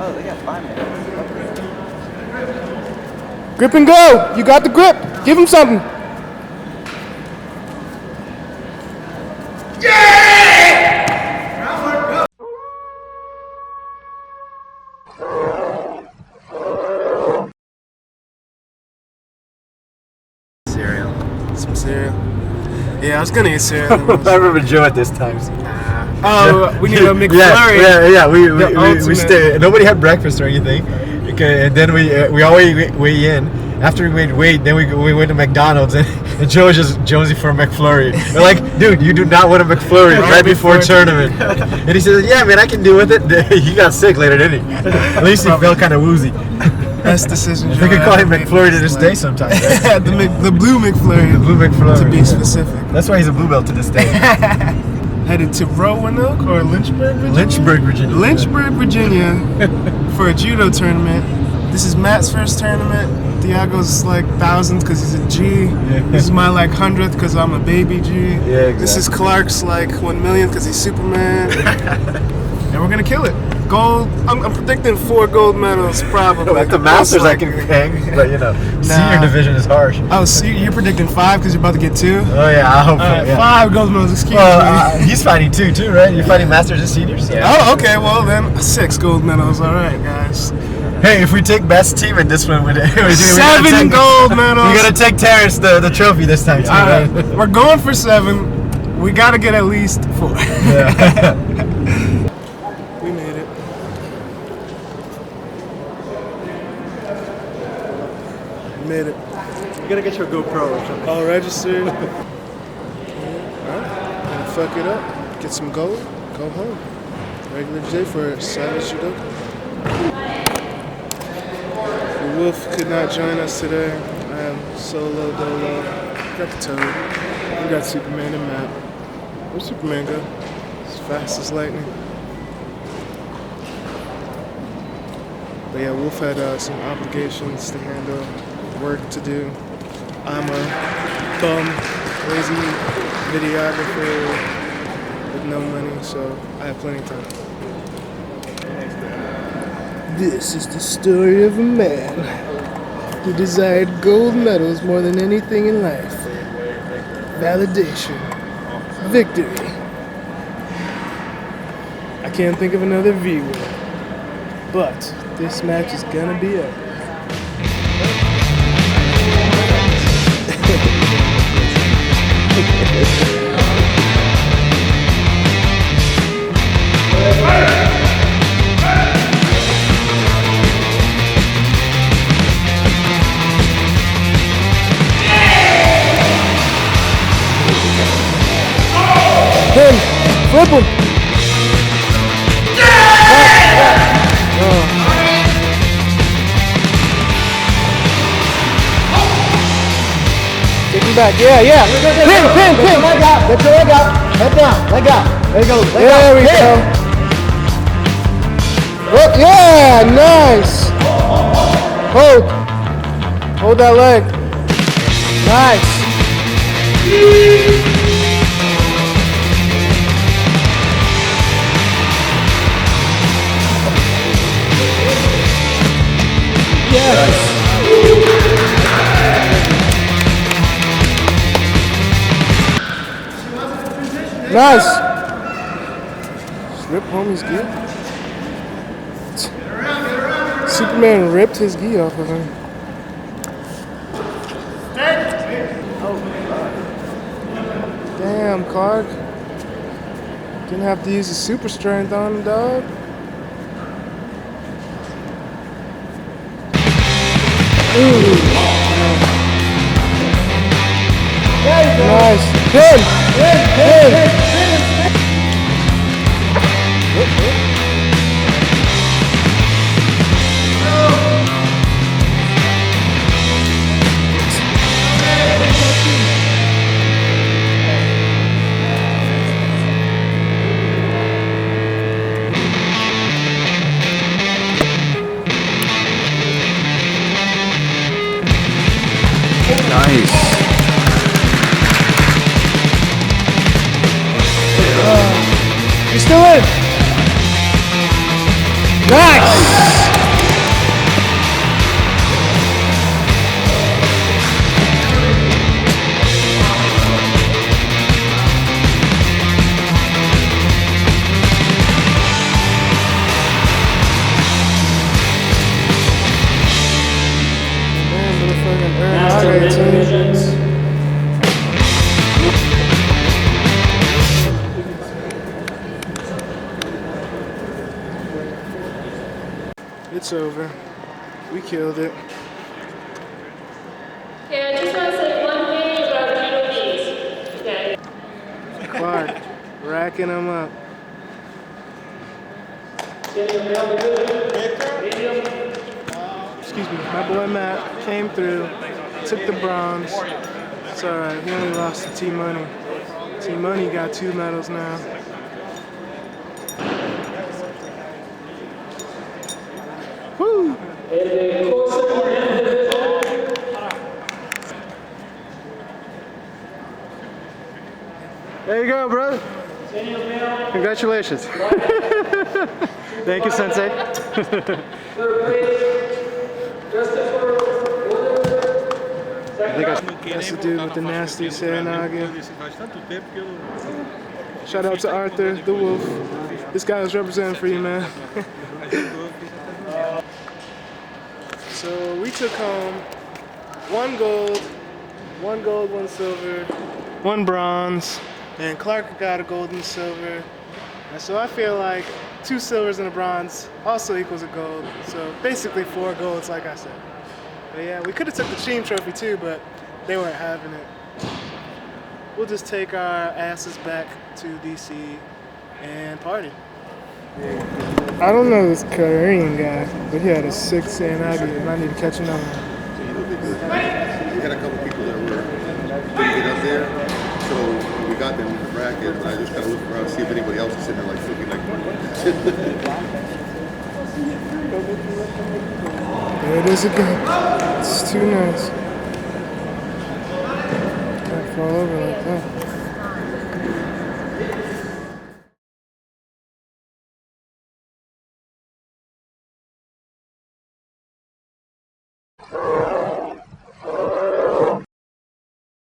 Oh, they got 5 minutes. Grip and go. You got the grip. Give him something. Cereal. Some cereal. Yeah, I was gonna eat cereal. I remember Joe at this time. Oh, we need a McFlurry. Yeah. We ultimate. stayed. Nobody had breakfast or anything. Okay, and then we all weigh in. After we wait, then we went to McDonald's and Joe was just jonesing for a McFlurry. We're like, dude, you do not want a McFlurry right before tournament. And he says, yeah, man, I can do with it. He got sick later, didn't he? At least he felt kind of woozy. Best decision. They could call him McFlurry to this day sometimes. Right? the blue McFlurry. The blue McFlurry. To be specific. That's why he's a blue belt to this day. Headed to Roanoke or Lynchburg, Virginia? Lynchburg, Virginia. For a judo tournament. This is Matt's first tournament. Diago's like 1000th because he's a G. Yeah. This is my like 100th because I'm a baby G. Yeah, exactly. This is Clark's like 1,000,000th because he's Superman. And we're gonna kill it. Gold. I'm predicting 4 gold medals probably. At the Masters I can hang, but senior division is harsh. Oh, so you're predicting 5 because you're about to get 2? Oh yeah, I hope so. Yeah. 5 gold medals. Excuse me. He's fighting 2 too, right? You're fighting Masters and seniors. Yeah. Oh, okay. Well then, 6 gold medals. All right, guys. Hey, if we take best team in this one, 7 gold medals. We gotta take Terrence the trophy this time too. All right. We're going for 7. We gotta get at least 4. Yeah. We made it. We made it. You gotta get your GoPro or something. All registered. Alright. Gonna fuck it up. Get some gold. Go home. Regular day for Savage Judo. The Wolf could not join us today. I am solo dolo. Got the Toad. We got Superman and Matt. Where'd Superman go? As fast as lightning. But yeah, Wolf had some obligations to handle, work to do. I'm a bum, lazy videographer with no money, so I have plenty of time. This is the story of a man who desired gold medals more than anything in life. Validation. Victory. I can't think of another V word. But this match is gonna be up. Pin! Flip him! Take him back, yeah. Pin! Leg out, get your leg out. Head down, leg out. There you go, leg out. There we go. Oh, yeah, nice. Hold that leg. Nice. Yes. Nice. Rip homie's gi. Superman ripped his gi off of him. Damn, Clark. Didn't have to use his super strength on him, dog. Ooh. Nice. Pin. Nice. You're still in. Nice! Man, motherfucking Aaron team. It's over. We killed it. Okay, I just want to say one thing about Judo knees. Okay. Clark, racking them up. Excuse me, my boy Matt came through, took the bronze. It's alright, he only lost to T Money. T Money got 2 medals now. Woo! There you go, brother. Congratulations. Thank you, Sensei. That's the dude with the nasty Serenage. Shout out to Arthur, the wolf. This guy was representing for you, man. So we took home 1 gold, 1 silver, 1 bronze, and Clark got a gold and silver. And so I feel like 2 silvers and a bronze also equals a gold. So basically 4 golds, like I said. But yeah, we could have took the team trophy too, but they weren't having it. We'll just take our asses back to DC and party. I don't know this Korean guy, but he had a 6 and I need to catch another one. We had a couple people that couldn't get up there, so we got them in the bracket, and I just kind of looked around to see if anybody else is sitting there like looking like. There it is again. It's too nice. Can't fall over like that.